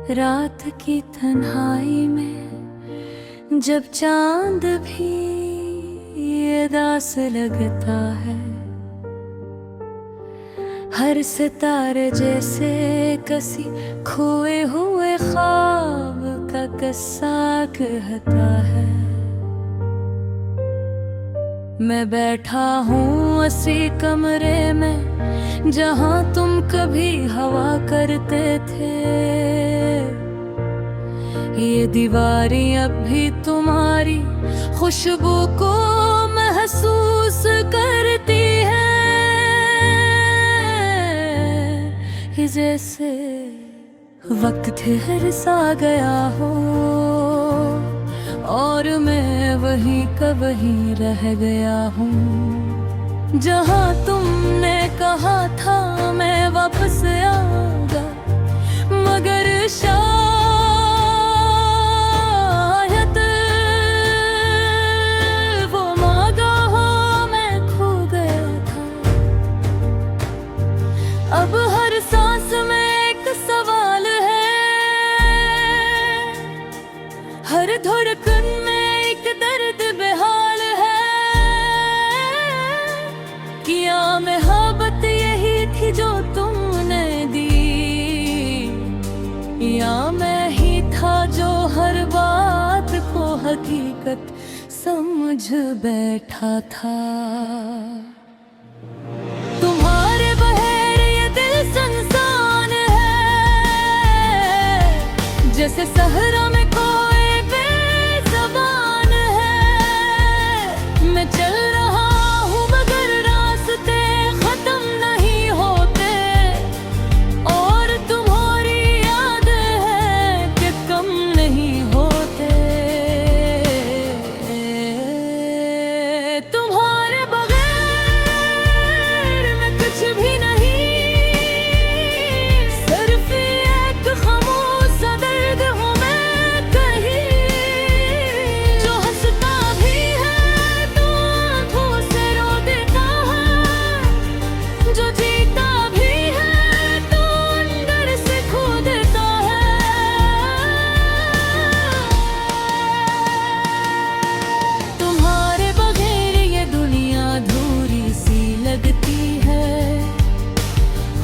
रात की तन्हाई में जब चांद भी ये दास लगता है, हर सितारे जैसे किसी खोए हुए ख्वाब का किस्सा कहता है। मैं बैठा हूँ उसी कमरे में जहाँ तुम कभी हवा करते थे। ये दीवारी अब भी तुम्हारी खुशबू को महसूस करती है, कि जैसे वक्त ठहर सा गया हो और मैं वहीं का वहीं रह गया हूँ। जहाँ तुमने कहा था मैं वापस आऊंगा, मगर शायद वो मागाहों में खो गया था। अब हर सांस में एक सवाल है, हर धड़कन में एक दर्द बेहाल है। क्या मोहब्बत यही थी जो तुमने दी, या मैं ही था जो हर बात को हकीकत समझ बैठा था। तुम्हारे बगैर ये दिल सुनसान है, जैसे सहरा में कोई बेज़बान है। मैं चल रहा हूँ मगर रास्ते खत्म नहीं होते, और तुम्हारी याद है कि कम नहीं होते। तुम्हारे बगैर मैं कुछ भी नहीं, सिर्फ एक खामोश दर्द हूँ मैं कहीं, जो हंसता भी है तो आँखों से रो देता है, जो जीता भी है तो अंदर से खो देता है। तुम्हारे बगैर ये दुनिया अधूरी सी लगती है,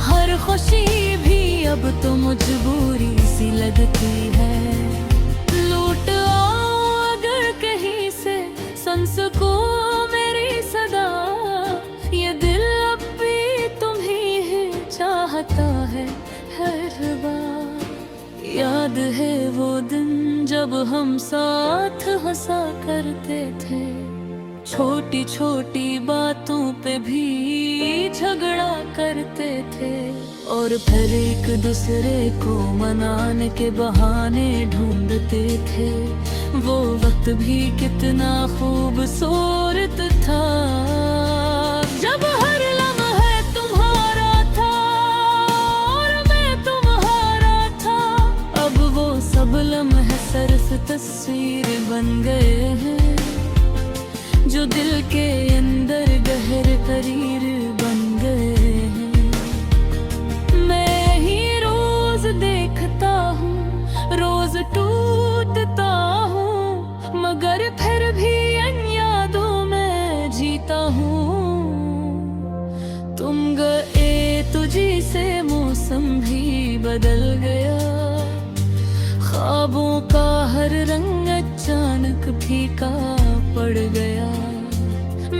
हर खुशी भी अब तो मजबूरी सी लगती है। लूट आओ अगर कहीं से सांस को मेरी सदा, ये दिल अब भी तुम्हीं ही चाहता है हर बार। याद है वो दिन जब हम साथ हंसा करते थे, छोटी छोटी बातों पे भी झगड़ा करते थे, और फिर एक दूसरे को मनाने के बहाने ढूंढते थे। वो वक्त भी कितना खूबसूरत था, जब हर लम्हा तुम्हारा था और मैं तुम्हारा था। अब वो सब लम्हे सिर्फ तस्वीर बन गए हैं, जो दिल के अंदर गहर करीर बन गए हैं। मैं ही रोज देखता हूँ, रोज टूटता हूँ, मगर फिर भी इन यादों में जीता हूँ। तुम गए तुझी से मौसम भी बदल गया, ख्वाबों का हर रंग अचानक फीका पड़ गया।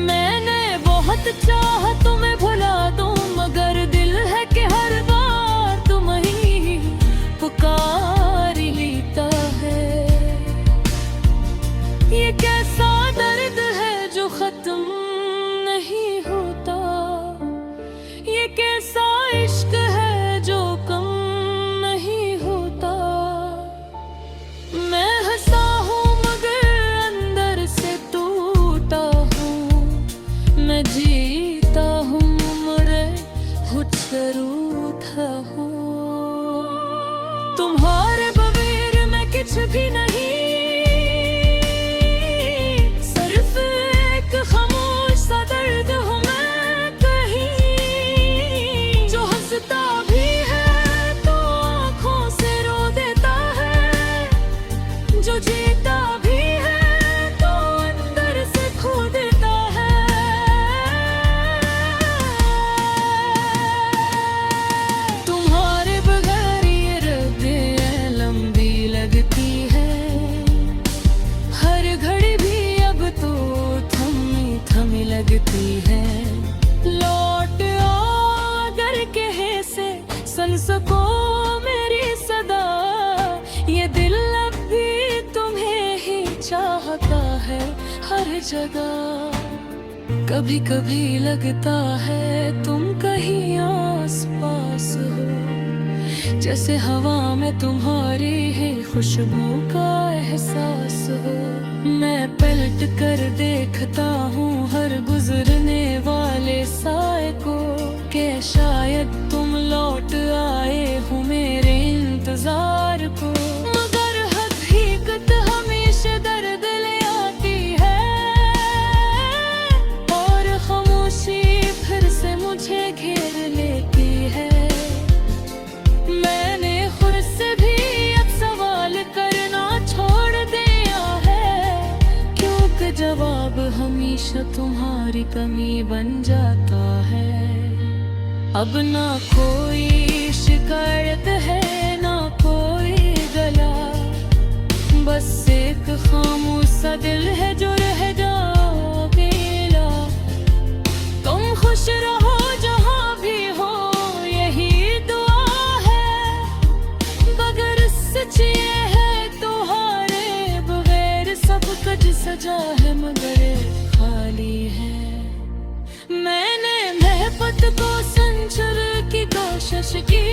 मैंने बहुत चाहा तुम्हें भुला दूं, मगर दिल है कि हर बार तुम ही पुकार ही लेता है। ये कैसा दर्द है जो खत्म नहीं होता, ये कैसा इश्क है जो कम नहीं होता। मैं हंसा हूँ मगर अंदर से टूटा हूँ, मैं जीता हूँ मरे खुद से रूठा हूँ। तुम्हारे बगैर मैं कुछ भी नहीं, लगती है। लौट आओ अगर कहे से सुन सको मेरी सदा, ये दिल अब भी तुम्हें ही चाहता है हर जगह। कभी कभी लगता है तुम कहीं आस पास हो, जैसे हवा में तुम्हारी ही खुशबू का एहसास हो। मैं पलट कर देखता हूँ हर गुजरने वाले साए को, कि शायद तुम लौट आए हो मेरे इंतजार को। मगर हकीकत हमेशा दर्द ले आती है, और खामोशी फिर से मुझे घेर लेती है। मैंने खुद से भी अब सवाल करना छोड़ दिया है, क्योंकि जवाब हमेशा तुम्हारी कमी बन जाता है। अब ना कोई शिकायत है ना कोई गला, बस एक खामोश सा दिल है जो रह जाओ अकेला। तुम खुश रहो जहाँ भी हो यही दुआ है, बगर सच्ची है तुम्हारे बगैर सब कुछ सजा है मगर खाली है। मैंने महबत को संचर की कोशिश की,